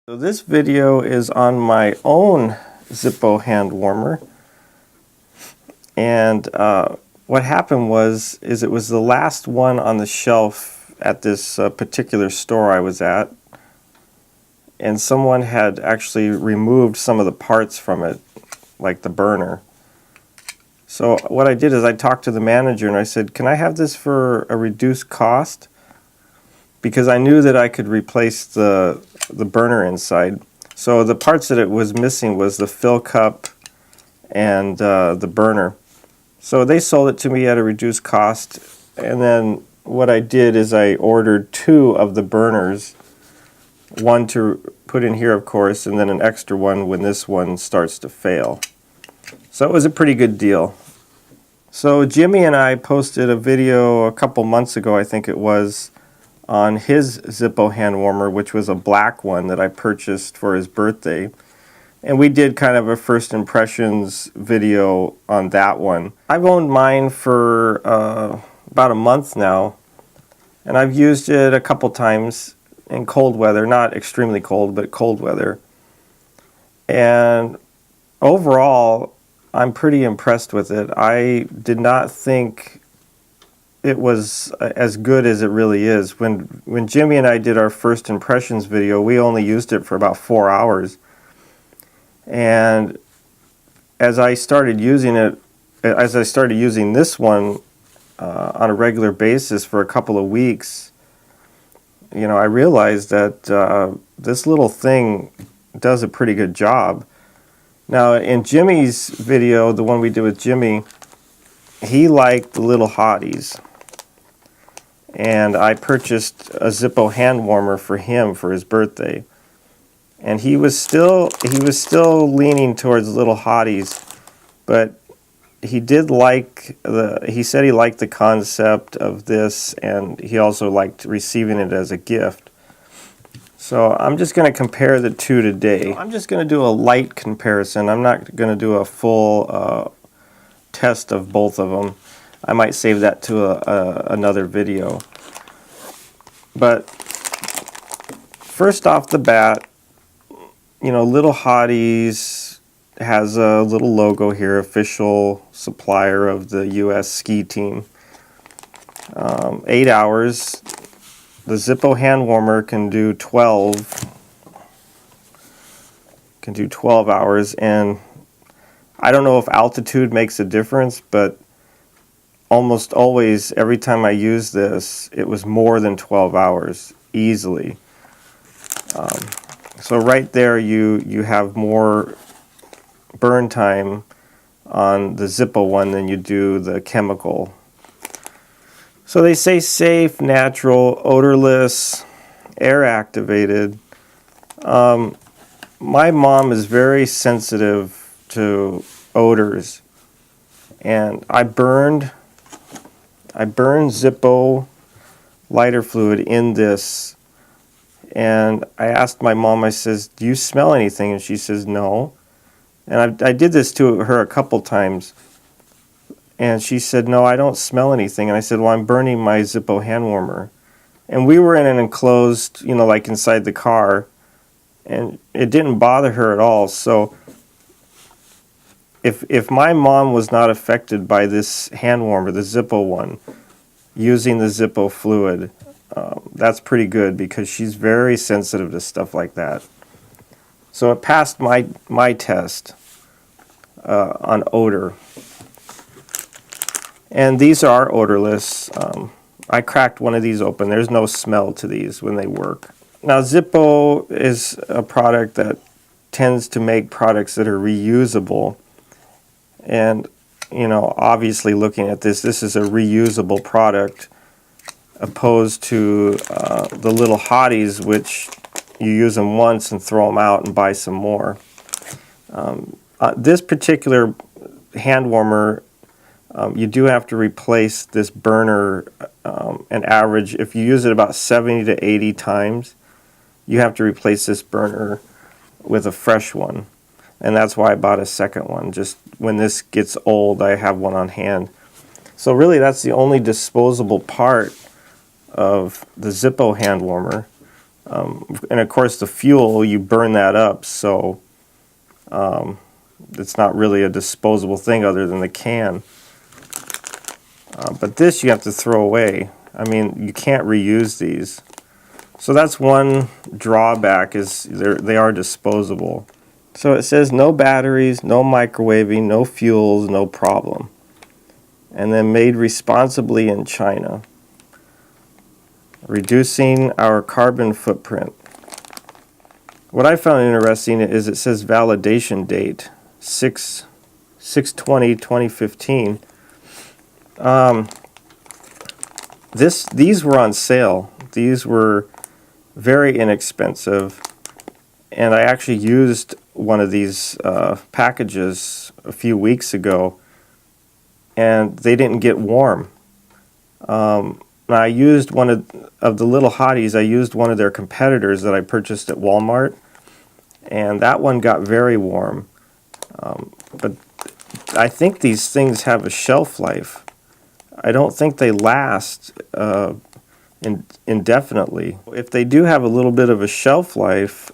So this video is on my own Zippo hand warmer, and what happened is it was the last one on the shelf at this particular store I was at, and someone had actually removed some of the parts from it, like the burner. So what I did is I talked to the manager and I said, can I have this for a reduced cost? Because I knew that I could replace the burner inside. So the parts that it was missing was the fill cup and the burner. So they sold it to me at a reduced cost, and then what I did is I ordered 2 of the burners, one to put in here of course, and then an extra one when this one starts to fail. So it was a pretty good deal. So Jimmy and I posted a video a couple months ago, I think it was, on his Zippo hand warmer, which was a black one that I purchased for his birthday. And we did kind of a first impressions video on that one. I've owned mine for about a month now, and I've used it a couple times in cold weather, not extremely cold, but cold weather. And overall, I'm pretty impressed with it. I did not think it was as good as it really is. When Jimmy and I did our first impressions video, we only used it for about 4 hours. And as I started using this one on a regular basis for a couple of weeks, you know, I realized that this little thing does a pretty good job. Now, in Jimmy's video, the one we did with Jimmy, he liked the little hotties. And I purchased a Zippo hand warmer for him for his birthday. And he was still leaning towards little hotties, but he did like he said he liked the concept of this, and he also liked receiving it as a gift. So I'm just going to compare the two today. I'm just going to do a light comparison. I'm not going to do a full test of both of them. I might save that to another video. But first off the bat, you know, Little Hotties has a little logo here, official supplier of the U.S. ski team. 8 hours. The Zippo hand warmer can do 12 hours, and I don't know if altitude makes a difference, but almost always, every time I use this, it was more than 12 hours, easily. So right there, you have more burn time on the Zippo one than you do the chemical. So they say safe, natural, odorless, air activated. My mom is very sensitive to odors, and I burned Zippo lighter fluid in this, and I asked my mom, I says, do you smell anything? And she says no. And I did this to her a couple times, and she said, no, I don't smell anything. And I said, well, I'm burning my Zippo hand warmer. And we were in an enclosed, you know, like inside the car, and it didn't bother her at all. So if my mom was not affected by this hand warmer, the Zippo one, using the Zippo fluid, that's pretty good, because she's very sensitive to stuff like that. So it passed my test on odor. And these are odorless. I cracked one of these open. There's no smell to these when they work. Now, Zippo is a product that tends to make products that are reusable. And, you know, obviously looking at this is a reusable product, opposed to the little hotties, which you use them once and throw them out and buy some more. This particular hand warmer, you do have to replace this burner an average. If you use it about 70 to 80 times, you have to replace this burner with a fresh one. And that's why I bought a second one. Just when this gets old, I have one on hand. So really, that's the only disposable part of the Zippo hand warmer. And of course the fuel, you burn that up, so it's not really a disposable thing other than the can. But this you have to throw away. I mean, you can't reuse these. So that's one drawback, is they are disposable. So it says no batteries, no microwaving, no fuels, no problem. And then made responsibly in China. Reducing our carbon footprint. What I found interesting is it says validation date, 6/20/2015. These were on sale. These were very inexpensive, and I actually used one of these packages a few weeks ago, and they didn't get warm. I used one of the little hotties. I used one of their competitors that I purchased at Walmart, and that one got very warm. But I think these things have a shelf life. I don't think they last indefinitely. If they do have a little bit of a shelf life,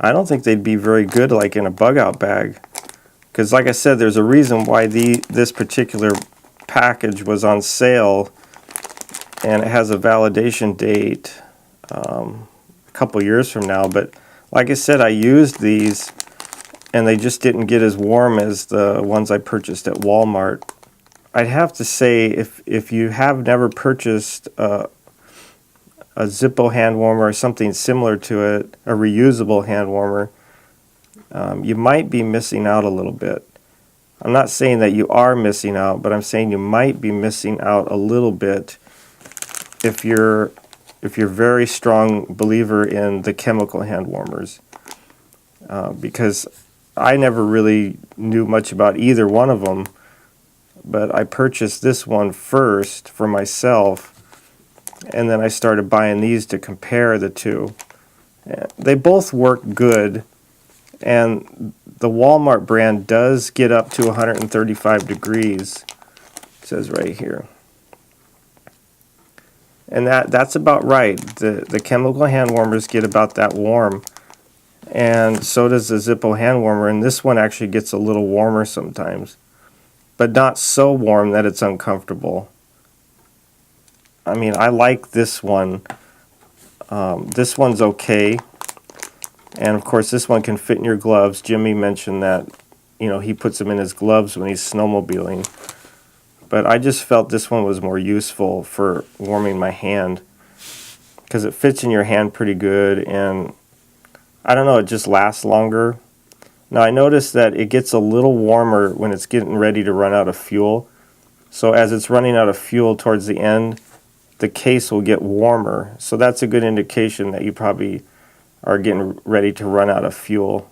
I don't think they'd be very good like in a bug out bag. Because like I said, there's a reason why this particular package was on sale, and it has a validation date a couple years from now. But like I said, I used these and they just didn't get as warm as the ones I purchased at Walmart. I'd have to say, if you have never purchased a Zippo hand warmer or something similar to it, a reusable hand warmer, you might be missing out a little bit. I'm not saying that you are missing out, but I'm saying you might be missing out a little bit if you're a very strong believer in the chemical hand warmers, because I never really knew much about either one of them, but I purchased this one first for myself, and then I started buying these to compare the two. They both work good, and the Walmart brand does get up to 135 degrees, it says right here. And that's about right. The chemical hand warmers get about that warm, and so does the Zippo hand warmer, and this one actually gets a little warmer sometimes, but not so warm that it's uncomfortable. I mean, I like this one. This one's okay, and of course this one can fit in your gloves. Jimmy mentioned that, he puts them in his gloves when he's snowmobiling. But I just felt this one was more useful for warming my hand, because it fits in your hand pretty good, and I don't know, it just lasts longer. Now I noticed that it gets a little warmer when it's getting ready to run out of fuel. So as it's running out of fuel towards the end, the case will get warmer. So that's a good indication that you probably are getting ready to run out of fuel.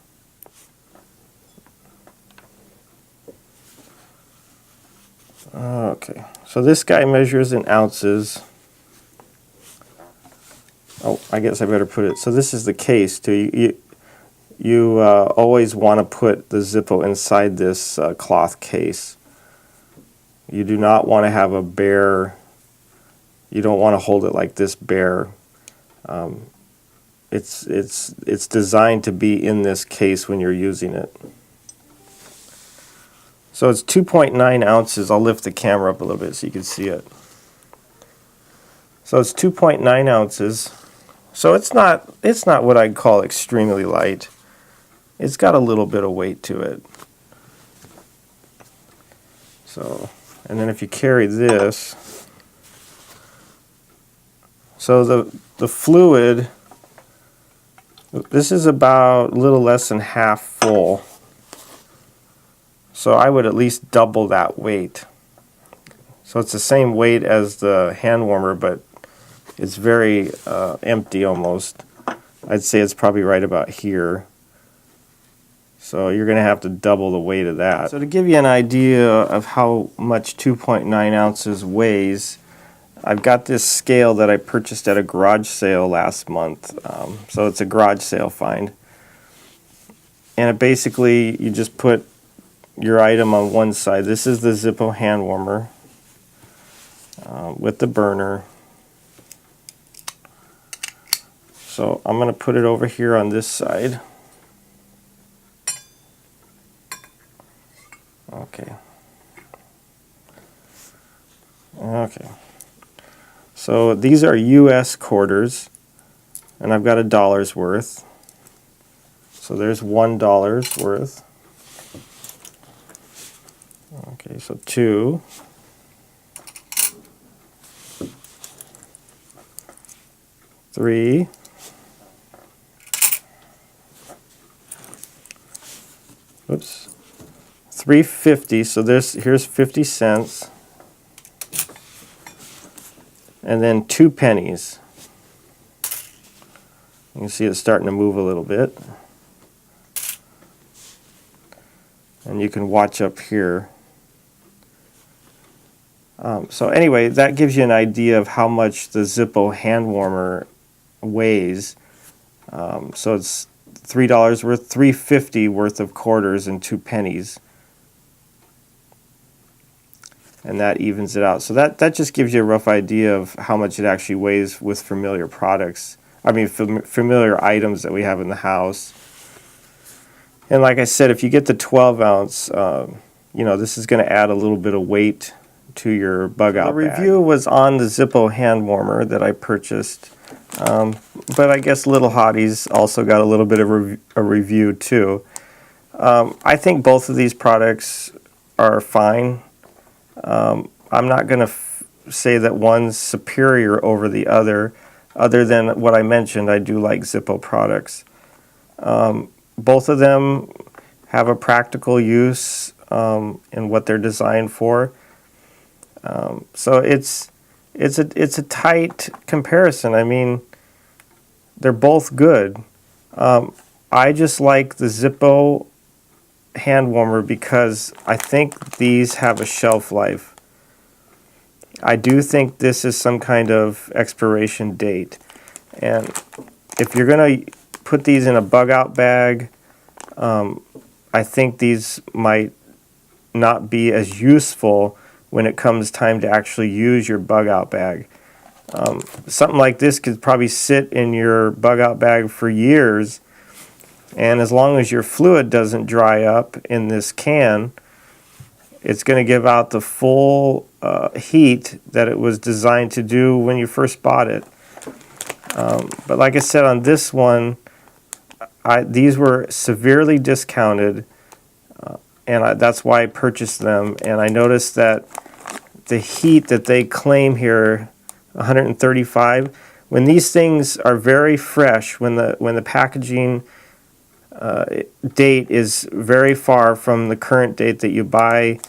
Okay, so this guy measures in ounces. Oh, I guess I better put it. So this is the case too. You always want to put the Zippo inside this cloth case. You do not want to have a bare. You don't want to hold it like this bare. It's designed to be in this case when you're using it. So it's 2.9 ounces. I'll lift the camera up a little bit so you can see it. So it's 2.9 ounces. So it's not what I'd call extremely light. It's got a little bit of weight to it. So, and then if you carry this, so the fluid, this is about a little less than half full. So I would at least double that weight. So it's the same weight as the hand warmer, but it's very empty almost. I'd say it's probably right about here. So you're going to have to double the weight of that. So to give you an idea of how much 2.9 ounces weighs, I've got this scale that I purchased at a garage sale last month. So it's a garage sale find. And it basically, you just put your item on one side. This is the Zippo hand warmer with the burner. So I'm going to put it over here on this side. Okay. Okay. So these are US quarters, and I've got $1 worth. So there's $1 worth. Okay, so 2. 3. Oops. 3.50. So here's 50 cents. And then 2 pennies. You can see it's starting to move a little bit. And you can watch up here. So anyway, that gives you an idea of how much the Zippo hand warmer weighs. So it's $3 worth, $3.50 worth of quarters and 2 pennies. And that evens it out. So that just gives you a rough idea of how much it actually weighs with familiar products. I mean, familiar items that we have in the house. And like I said, if you get the 12 ounce, you know, this is going to add a little bit of weight to your bug out bag. The review was on the Zippo hand warmer that I purchased. But I guess Little Hotties also got a little bit of a review too. I think both of these products are fine. I'm not going to say that one's superior over the other than what I mentioned. I do like Zippo products. Both of them have a practical use in what they're designed for. So it's a tight comparison. I mean, they're both good. I just like the Zippo hand warmer because I think these have a shelf life. I do think this is some kind of expiration date, and if you're going to put these in a bug out bag, I think these might not be as useful when it comes time to actually use your bug out bag. Something like this could probably sit in your bug out bag for years, and as long as your fluid doesn't dry up in this can, it's going to give out the full heat that it was designed to do when you first bought it. But like I said, on this one, these were severely discounted, and that's why I purchased them. And I noticed that the heat that they claim here, 135, when these things are very fresh, when the packaging date is very far from the current date that you buy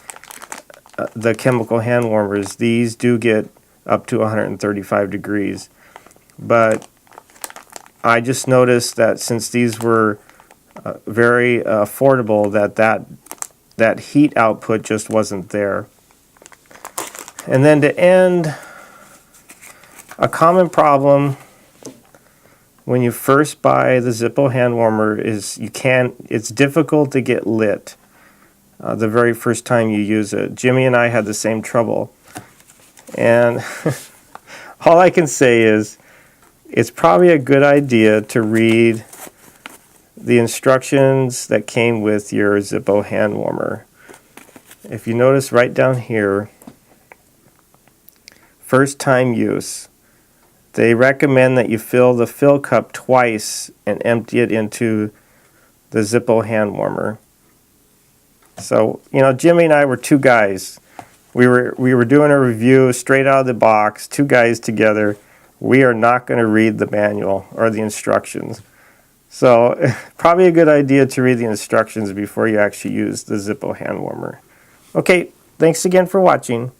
the chemical hand warmers, these do get up to 135 degrees. But I just noticed that since these were very affordable, that heat output just wasn't there. And then to end, a common problem when you first buy the Zippo hand warmer is it's difficult to get lit the very first time you use it. Jimmy and I had the same trouble. And all I can say is it's probably a good idea to read the instructions that came with your Zippo hand warmer. If you notice right down here, first time use, they recommend that you fill the fill cup twice and empty it into the Zippo hand warmer. So, you know, Jimmy and I were two guys. We were doing a review straight out of the box, two guys together. We are not going to read the manual or the instructions. So, probably a good idea to read the instructions before you actually use the Zippo hand warmer. Okay, thanks again for watching.